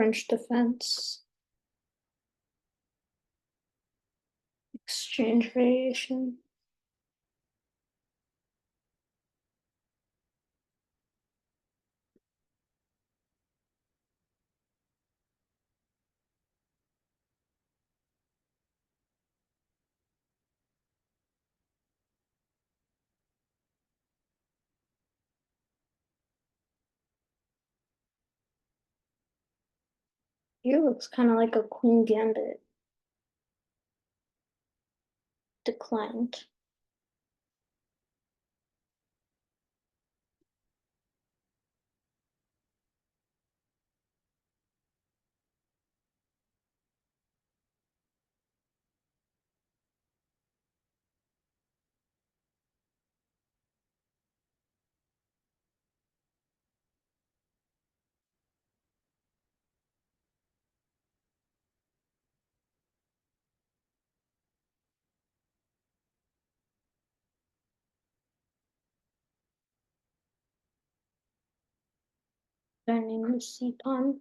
French defense. Exchange variation. Here looks kind of like a queen gambit. Declined. Turning the c pawn.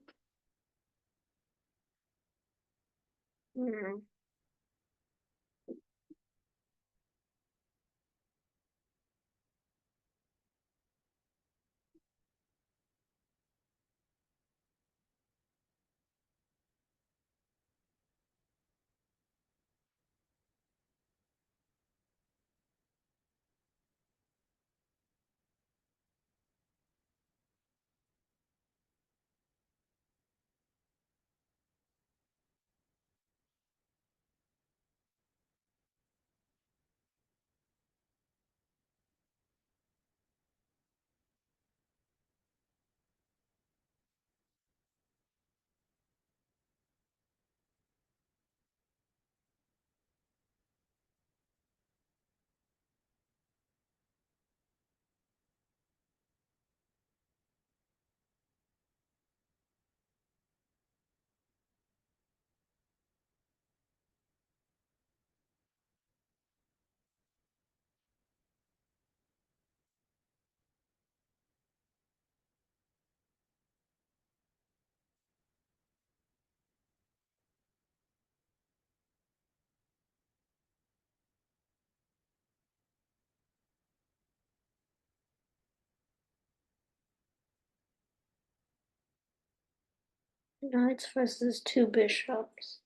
Hmm. 'Knights versus 2 bishops.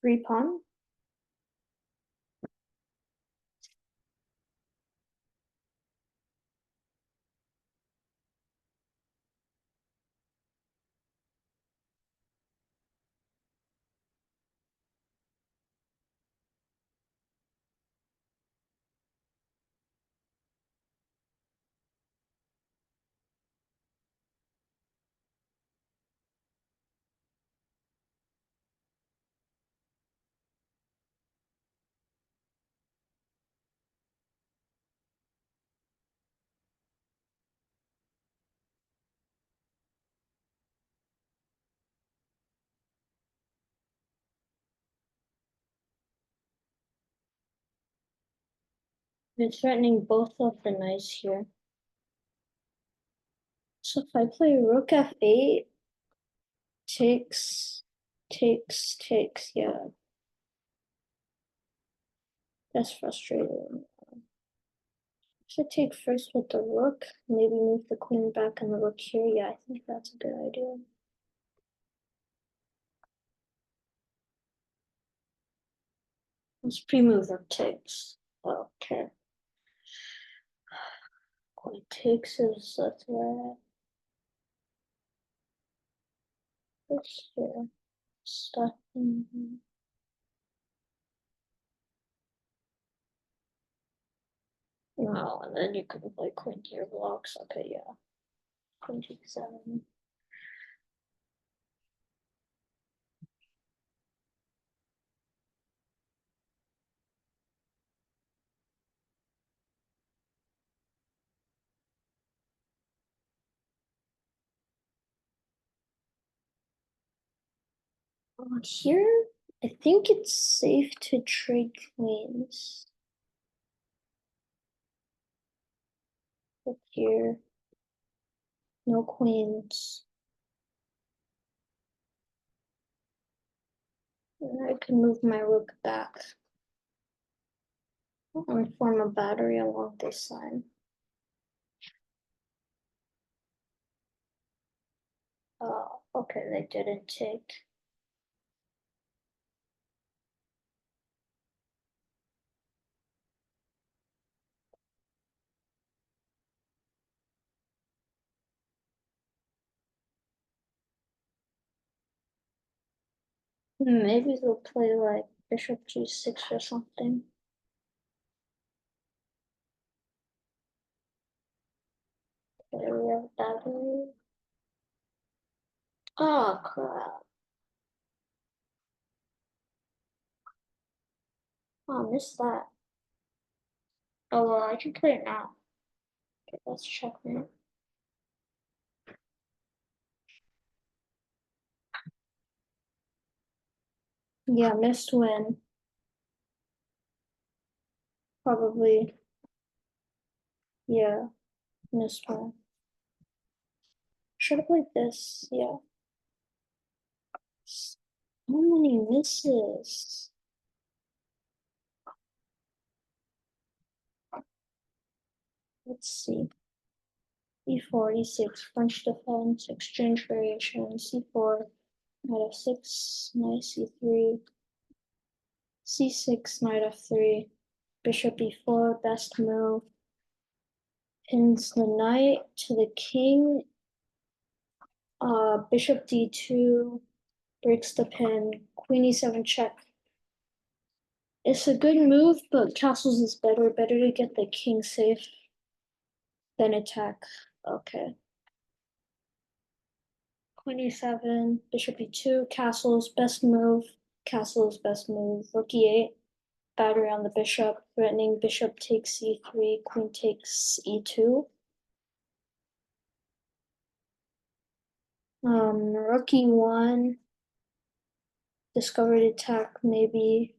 Free pawn. They're threatening both of the knights here. So if I play rook f8, takes, yeah. That's frustrating. Should take first with the rook, maybe move the queen back and the rook here. Yeah, I think that's a good idea. Let's pre-move rook takes. Okay. Queen takes is a threat. This here. Stuff. I Oh, and then you can play queen to your blocks. Okay, yeah. Queen g7. Here, I think it's safe to trade queens. But here, no queens. And I can move my rook back and form a battery along this line. Okay, they didn't take. Maybe they'll play like bishop g6 or something. Okay, we have battery. Oh crap. Oh, I missed that. Oh well, I can play it now. Okay, let's checkmate. Yeah, missed win. Probably. Yeah, missed win. Should have played this. Yeah. So many misses. Let's see. E4, E6, French defense, exchange variation, C4, knight f6, knight c3, c6, knight f3, bishop e4, best move, pins the knight to the king, bishop d2, breaks the pin, queen e7 check. It's a good move, but castles is better. Better to get the king safe than attack. Okay. Queen e7, bishop e2, castles, best move, castles, best move, rook e8, battery on the bishop, threatening bishop takes e3, queen takes e2. Rook e1, discovered attack, maybe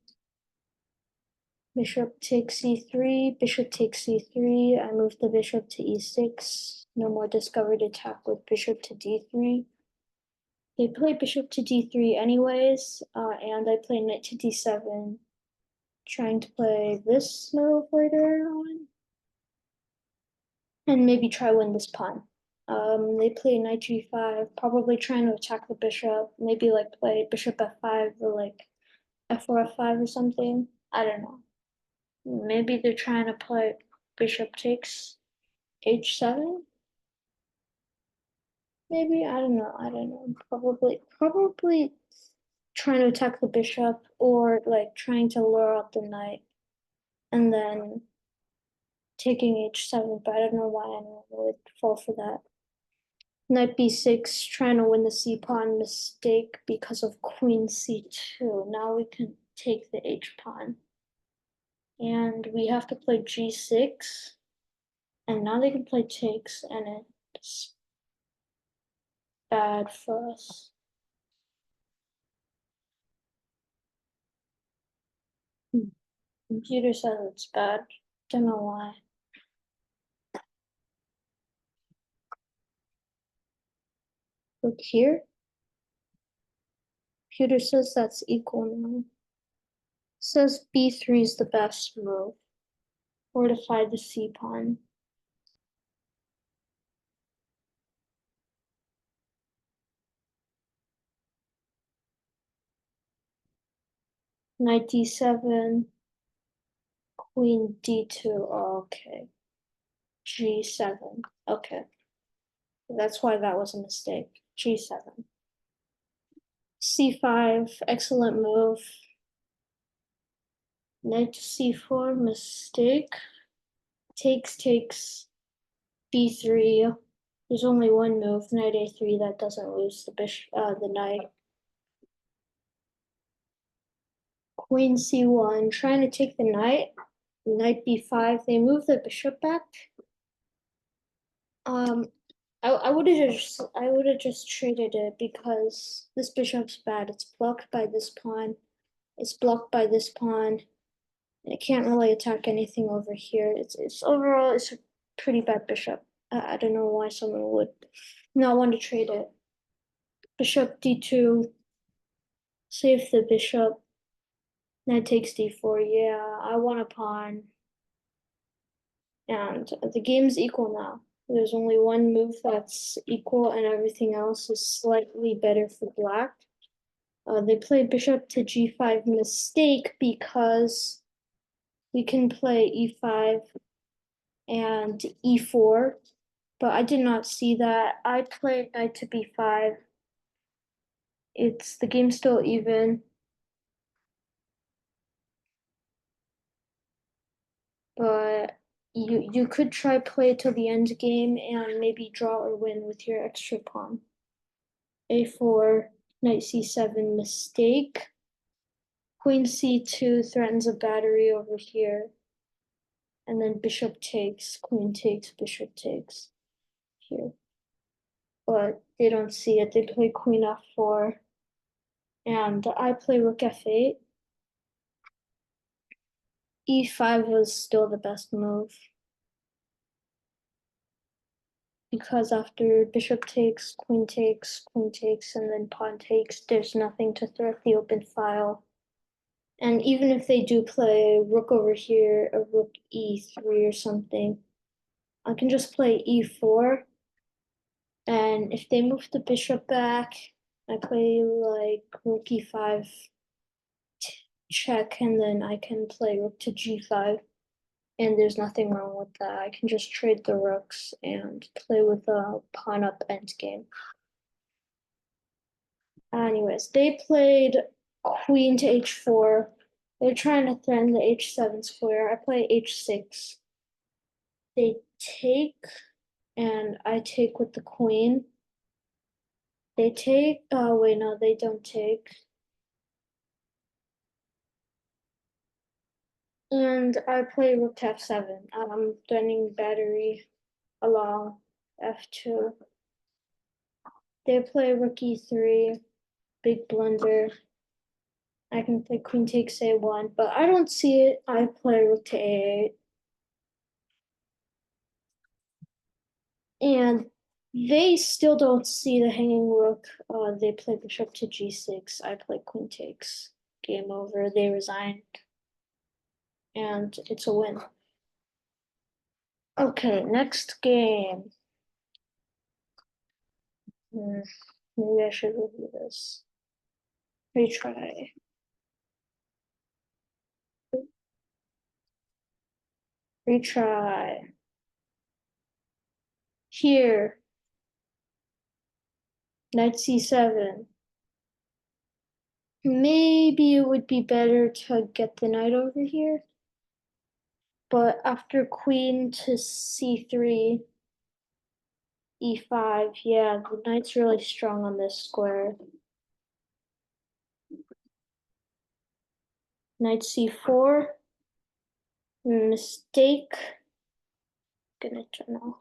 bishop takes e3, bishop takes e3, I move the bishop to e6, no more discovered attack with bishop to d3. They play bishop to d3 anyways, and I play knight to d7, trying to play this move later on, and maybe try win this pawn. They play knight g5, probably trying to attack the bishop, maybe like play bishop f5 or like f4 f5 or something. I don't know. Maybe they're trying to play bishop takes h7. Maybe I don't know. I don't know. Probably trying to attack the bishop or like trying to lure out the knight and then taking h7, but I don't know why anyone would fall for that. Knight b6, trying to win the c pawn, mistake because of queen c2. Now we can take the h pawn. And we have to play g6. And now they can play takes, and it's bad for us. Computer says it's bad. Don't know why. Look here. Computer says that's equal now. Says b3 is the best move. Fortify the c pawn. Knight d7, queen d2. Okay. G7. Okay. That's why that was a mistake. G7. C5, excellent move. Knight to c4, mistake. takes, b3. There's only one move, knight a3, that doesn't lose the knight. Queen c1, trying to take the knight. Knight b5. They move the bishop back. I would have just traded it because this bishop's bad. It's blocked by this pawn. It's blocked by this pawn. It can't really attack anything over here. It's overall it's a pretty bad bishop. I don't know why someone would not want to trade it. Bishop d2, save the bishop. Knight takes d4. Yeah, I want a pawn. And the game's equal now. There's only one move that's equal, and everything else is slightly better for black. They play bishop to g5 mistake because we can play e5 and e4, but I did not see that. I played knight to b5. It's the game's still even, but you could try play till the end game and maybe draw or win with your extra pawn. a4, knight c7 mistake. Queen c2 threatens a battery over here. And then bishop takes, queen takes, bishop takes here. But they don't see it. They play queen f4. And I play rook f8. e5 was still the best move. Because after bishop takes, and then pawn takes, there's nothing to threat the open file. And even if they do play rook over here, a rook e3 or something, I can just play e4. And if they move the bishop back, I play like rook e5 check, and then I can play rook to g5. And there's nothing wrong with that. I can just trade the rooks and play with a pawn up endgame. Anyways, they played queen to h4. They're trying to threaten the h7 square. I play h6. They take, and I take with the queen. They take, oh wait, no, they don't take. And I play rook to f7. I'm threatening battery along f2. They play rook e3, big blunder. I can play queen takes a1, but I don't see it. I play rook to a8. And they still don't see the hanging rook. They play bishop to g6. I play queen takes. Game over. They resigned. And it's a win. Okay, next game. Maybe I should review this. Retry. Retry. Here. Knight c7. Maybe it would be better to get the knight over here. But after queen to c3, e5, yeah, the knight's really strong on this square. Knight c4. Mistake. Gonna turn off.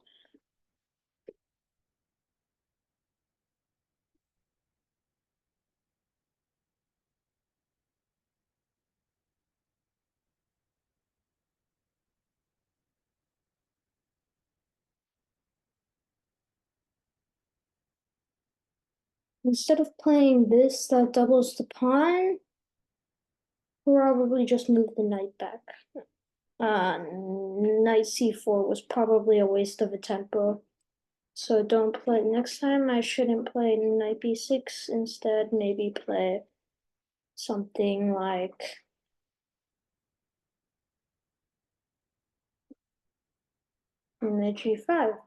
Instead of playing this that doubles the pawn, probably just move the knight back. Knight c4 was probably a waste of a tempo. So don't play. Next time I shouldn't play knight b6. Instead, maybe play something like knight g5.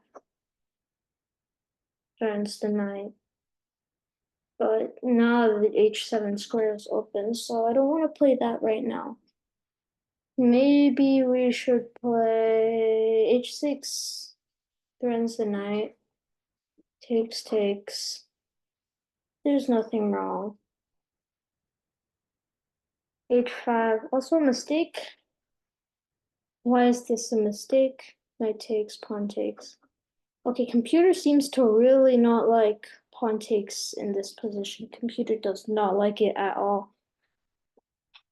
Turns the knight. But now the h7 square is open, so I don't want to play that right now. Maybe we should play h6, threatens the knight, takes. There's nothing wrong. h5, also a mistake. Why is this a mistake? Knight takes, pawn takes. Okay, computer seems to really not like pawn takes in this position. Computer does not like it at all.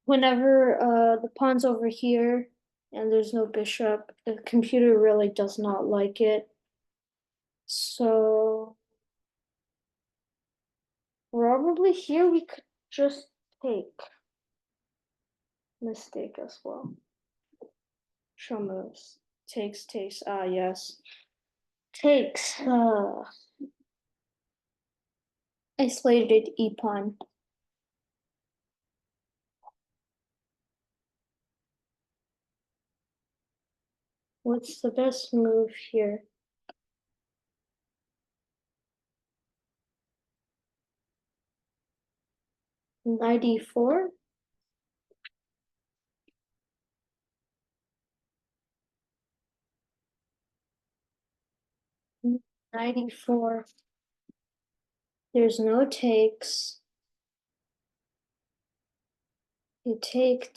Whenever the pawn's over here and there's no bishop, the computer really does not like it. So probably here we could just take. Mistake as well. Show moves. Takes. Ah, yes. Takes. Isolated e pawn. What's the best move here? Knight e4. Knight e4. There's no takes. You take.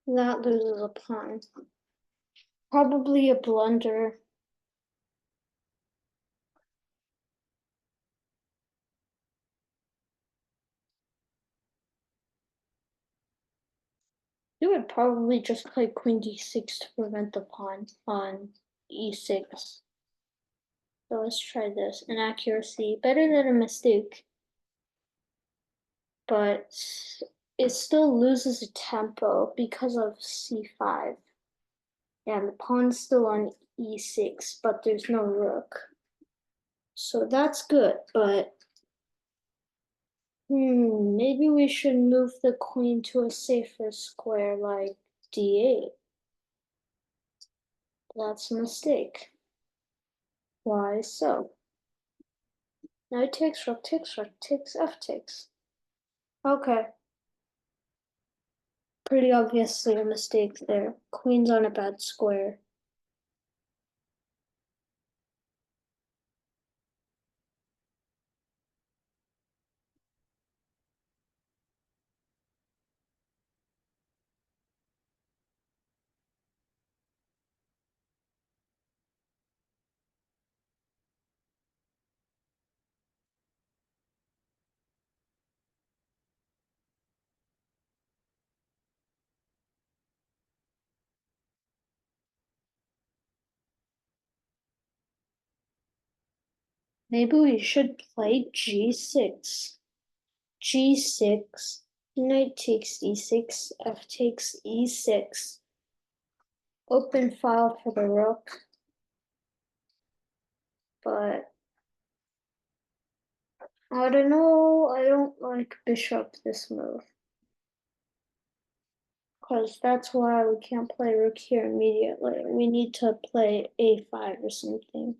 That loses a pawn. Probably a blunder. You would probably just play queen d6 to prevent the pawn on e6. So let's try this. Inaccuracy, better than a mistake, but it still loses a tempo because of c5. And the pawn's still on e6, but there's no rook. So that's good, but maybe we should move the queen to a safer square like d8. That's a mistake. Why so? Knight takes, rook takes, f takes. Okay. Pretty obviously a mistake there. Queen's on a bad square. Maybe we should play g6. g6, knight takes e6, f takes e6. Open file for the rook, but I don't know, I don't like bishop this move. Because that's why we can't play rook here immediately. We need to play a5 or something.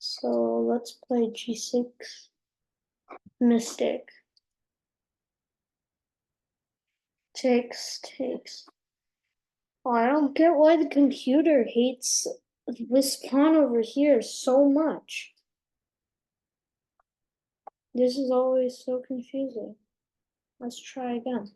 So let's play g6. Mistake. Takes. Oh, I don't get why the computer hates this pawn over here so much. This is always so confusing. Let's try again.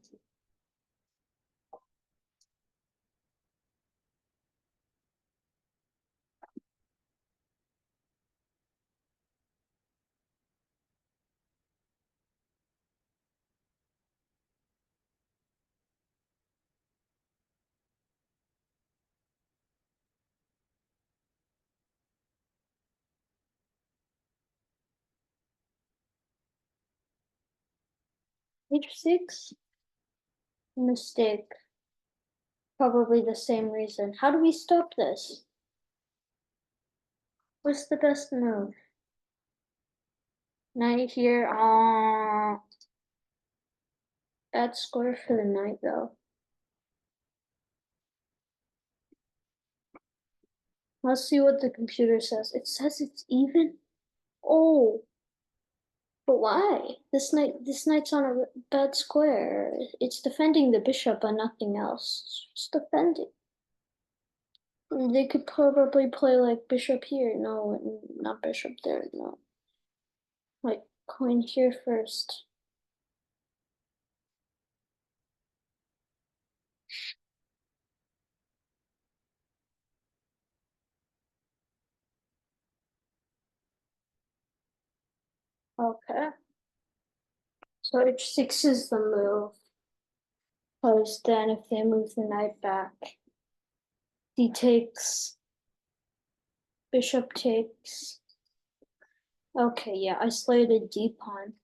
h6. Mistake. Probably the same reason. How do we stop this? What's the best move? Knight here. Bad score for the knight though. Let's see what the computer says. It says it's even. Oh, But why? This knight's on a bad square. It's defending the bishop and nothing else. It's defending. They could probably play like bishop here. No, not bishop there. No. Like coin here first. Okay. So h6 is the move. Because then if they move the knight back, he takes, bishop takes. Okay, yeah, I slayed a d pawn.